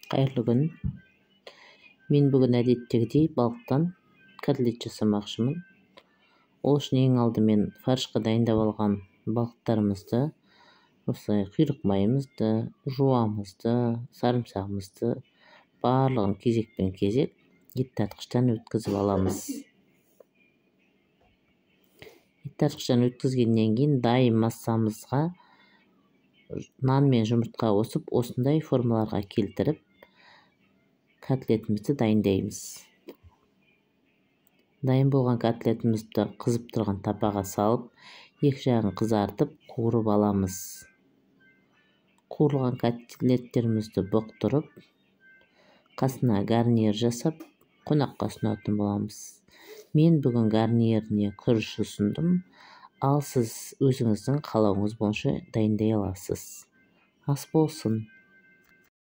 Қайырлы күн. Мен бүгін әдеттегідей балықтан котлет жасамақшымын. Ол үшін ең алдымен фаршқа дайындап алған балықтарымызды, осылай құйрық майымызды, жуамызды, сарымсағымызды барлығын кезекпен кезек ет тартқыштан өткізіп аламыз. Ет тартқыштан өткізгеннен кейін дайын массамызға нан мен жұмыртқа қосып, осындай формаларға келтіріп, котлетімізді дайындаймыз. Дайын болған котлетімізді қызып тұрған тапаға салып, екі жағын қызартып, қуырып аламыз. Қуырылған котлеттерімізді бұқтырып, қасына гарнир жасап, қонаққа ұсынатын боламыз. Мен бүгін гарниріне күріш ұсындым, ал сіз өзіңіздің қалауыңыз бойынша дайындай аласыз. Ас болсын.